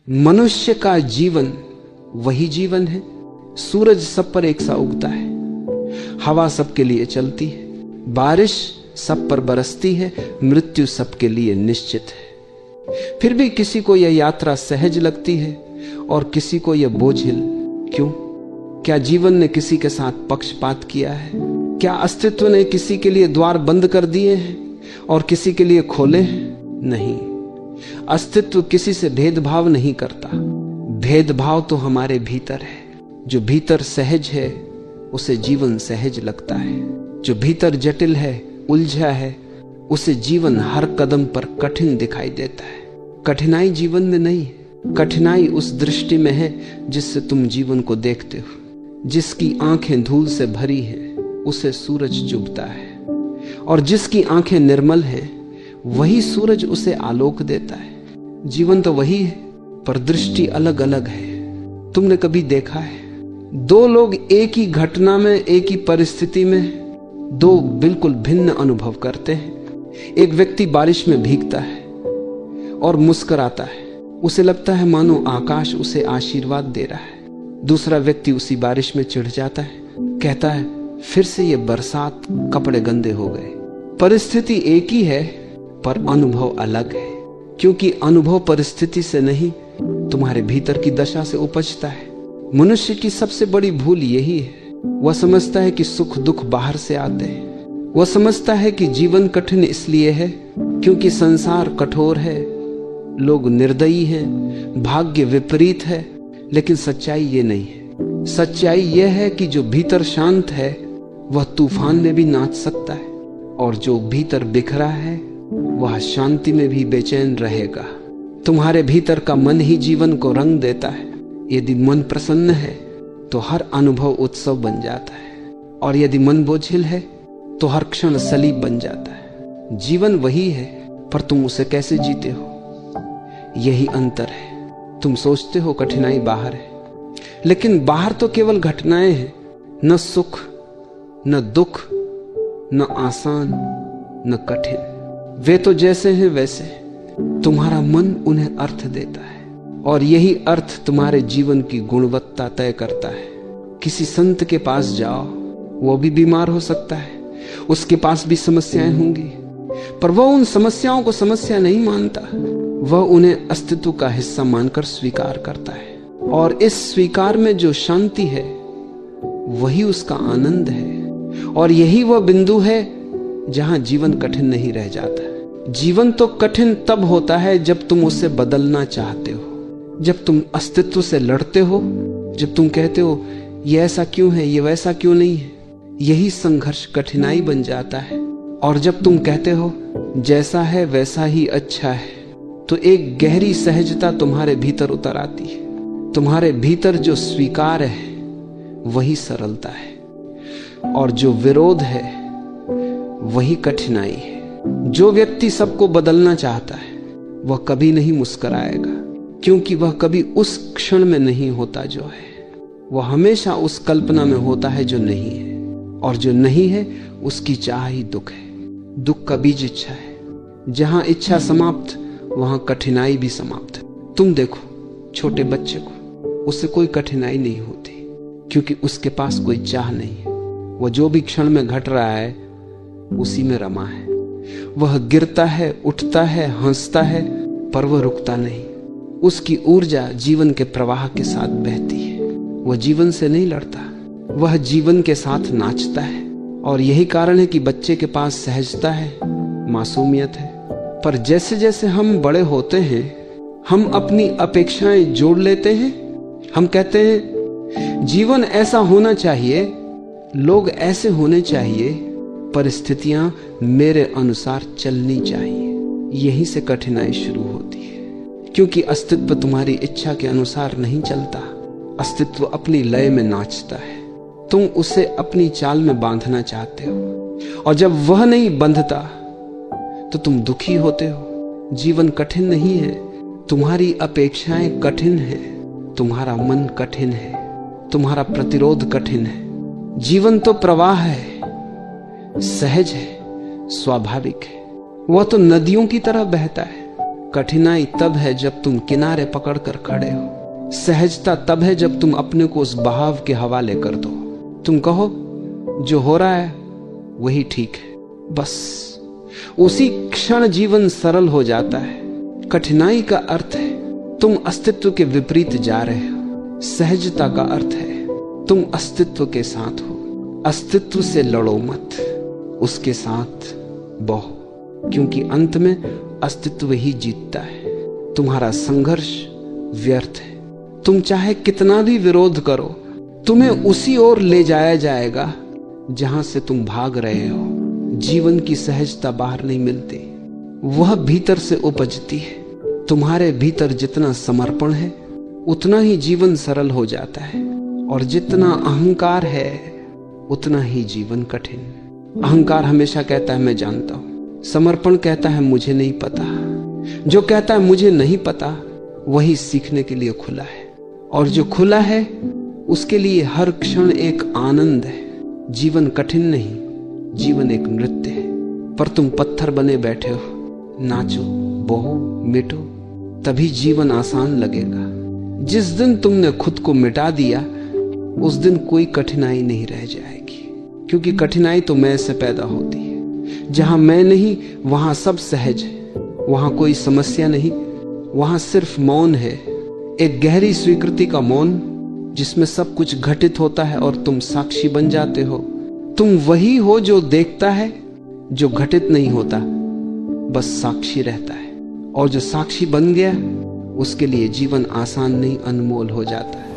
मनुष्य का जीवन वही जीवन है। सूरज सब पर एक सा उगता है, हवा सबके लिए चलती है, बारिश सब पर बरसती है, मृत्यु सबके लिए निश्चित है। फिर भी किसी को यह यात्रा सहज लगती है और किसी को यह बोझिल। क्यों? क्या जीवन ने किसी के साथ पक्षपात किया है? क्या अस्तित्व ने किसी के लिए द्वार बंद कर दिए हैं और किसी के लिए खोले हैं? नहीं, अस्तित्व किसी से भेदभाव नहीं करता। भेदभाव तो हमारे भीतर है। जो भीतर सहज है उसे जीवन सहज लगता है, जो भीतर जटिल है, उलझा है, उसे जीवन हर कदम पर कठिन दिखाई देता है। कठिनाई जीवन में नहीं है, कठिनाई उस दृष्टि में है जिससे तुम जीवन को देखते हो। जिसकी आंखें धूल से भरी हैं उसे सूरज चुभता है, और जिसकी आंखें निर्मल हैं वही सूरज उसे आलोक देता है। जीवन तो वही है, पर दृष्टि अलग अलग है। तुमने कभी देखा है दो लोग एक ही घटना में, एक ही परिस्थिति में दो बिल्कुल भिन्न अनुभव करते हैं? एक व्यक्ति बारिश में भीगता है और मुस्कुराता है, उसे लगता है मानो आकाश उसे आशीर्वाद दे रहा है। दूसरा व्यक्ति उसी बारिश में चिढ़ जाता है, कहता है फिर से ये बरसात, कपड़े गंदे हो गए। परिस्थिति एक ही है पर अनुभव अलग है, क्योंकि अनुभव परिस्थिति से नहीं तुम्हारे भीतर की दशा से उपजता है। मनुष्य की सबसे बड़ी भूल यही है, वह समझता है कि सुख दुख बाहर से आते हैं। वह समझता है कि जीवन कठिन इसलिए है क्योंकि संसार कठोर है, लोग निर्दयी हैं, भाग्य विपरीत है। लेकिन सच्चाई ये नहीं है। सच्चाई यह है कि जो भीतर शांत है वह तूफान में भी नाच सकता है, और जो भीतर बिखरा है वह शांति में भी बेचैन रहेगा। तुम्हारे भीतर का मन ही जीवन को रंग देता है। यदि मन प्रसन्न है तो हर अनुभव उत्सव बन जाता है, और यदि मन बोझिल है तो हर क्षण सलीब बन जाता है। जीवन वही है, पर तुम उसे कैसे जीते हो, यही अंतर है। तुम सोचते हो कठिनाई बाहर है, लेकिन बाहर तो केवल घटनाएं हैं, न सुख न दुख, न आसान न कठिन। वे तो जैसे हैं वैसे, तुम्हारा मन उन्हें अर्थ देता है, और यही अर्थ तुम्हारे जीवन की गुणवत्ता तय करता है। किसी संत के पास जाओ, वो भी बीमार हो सकता है, उसके पास भी समस्याएं होंगी, पर वह उन समस्याओं को समस्या नहीं मानता, वह उन्हें अस्तित्व का हिस्सा मानकर स्वीकार करता है। और इस स्वीकार में जो शांति है वही उसका आनंद है, और यही वह बिंदु है जहां जीवन कठिन नहीं रह जाता। जीवन तो कठिन तब होता है जब तुम उसे बदलना चाहते हो, जब तुम अस्तित्व से लड़ते हो, जब तुम कहते हो ये ऐसा क्यों है, ये वैसा क्यों नहीं है। यही संघर्ष कठिनाई बन जाता है। और जब तुम कहते हो जैसा है वैसा ही अच्छा है, तो एक गहरी सहजता तुम्हारे भीतर उतर आती है। तुम्हारे भीतर जो स्वीकार है वही सरलता है, और जो विरोध है वही कठिनाई है। जो व्यक्ति सबको बदलना चाहता है वह कभी नहीं मुस्कुराएगा, क्योंकि वह कभी उस क्षण में नहीं होता जो है। वह हमेशा उस कल्पना में होता है जो नहीं है, और जो नहीं है उसकी चाह ही दुख है। दुख का बीज इच्छा है। जहां इच्छा समाप्त वहां कठिनाई भी समाप्त। तुम देखो छोटे बच्चे को, उससे कोई कठिनाई नहीं होती, क्योंकि उसके पास कोई चाह नहीं है। वह जो भी क्षण में घट रहा है उसी में रमा है। वह गिरता है, उठता है, हंसता है, पर वह रुकता नहीं। उसकी ऊर्जा जीवन के प्रवाह के साथ बहती है। वह जीवन से नहीं लड़ता, वह जीवन के साथ नाचता है। और यही कारण है कि बच्चे के पास सहजता है, मासूमियत है। पर जैसे जैसे हम बड़े होते हैं हम अपनी अपेक्षाएं जोड़ लेते हैं। हम कहते हैं जीवन ऐसा होना चाहिए, लोग ऐसे होने चाहिए, परिस्थितियां मेरे अनुसार चलनी चाहिए। यहीं से कठिनाई शुरू होती है, क्योंकि अस्तित्व तुम्हारी इच्छा के अनुसार नहीं चलता। अस्तित्व अपनी लय में नाचता है। तुम उसे अपनी चाल में बांधना चाहते हो, और जब वह नहीं बंधता तो तुम दुखी होते हो। जीवन कठिन नहीं है, तुम्हारी अपेक्षाएं कठिन है, तुम्हारा मन कठिन है, तुम्हारा प्रतिरोध कठिन है। जीवन तो प्रवाह है, सहज है, स्वाभाविक है। वह तो नदियों की तरह बहता है, कठिनाई तब है जब तुम किनारे पकड़कर खड़े हो। सहजता तब है जब तुम अपने को उस बहाव के हवाले कर दो। तुम कहो जो हो रहा है वही ठीक है, बस उसी क्षण जीवन सरल हो जाता है। कठिनाई का अर्थ है तुम अस्तित्व के विपरीत जा रहे हो। सहजता का अर्थ है तुम अस्तित्व के साथ हो। अस्तित्व से लड़ो मत, उसके साथ बहो, क्योंकि अंत में अस्तित्व ही जीतता है। तुम्हारा संघर्ष व्यर्थ है। तुम चाहे कितना भी विरोध करो, तुम्हें उसी ओर ले जाया जाएगा जहां से तुम भाग रहे हो। जीवन की सहजता बाहर नहीं मिलती, वह भीतर से उपजती है। तुम्हारे भीतर जितना समर्पण है उतना ही जीवन सरल हो जाता है, और जितना अहंकार है उतना ही जीवन कठिन। अहंकार हमेशा कहता है मैं जानता हूं, समर्पण कहता है मुझे नहीं पता। जो कहता है मुझे नहीं पता वही सीखने के लिए खुला है, और जो खुला है उसके लिए हर क्षण एक आनंद है। जीवन कठिन नहीं, जीवन एक नृत्य है। पर तुम पत्थर बने बैठे हो, नाचो, बहो, मिटो, तभी जीवन आसान लगेगा। जिस दिन तुमने खुद को मिटा दिया उस दिन कोई कठिनाई नहीं रह जाएगी, क्योंकि कठिनाई तो मैं से पैदा होती है। जहां मैं नहीं वहां सब सहज है, वहां कोई समस्या नहीं, वहां सिर्फ मौन है। एक गहरी स्वीकृति का मौन जिसमें सब कुछ घटित होता है और तुम साक्षी बन जाते हो। तुम वही हो जो देखता है, जो घटित नहीं होता, बस साक्षी रहता है। और जो साक्षी बन गया उसके लिए जीवन आसान नहीं, अनमोल हो जाता है।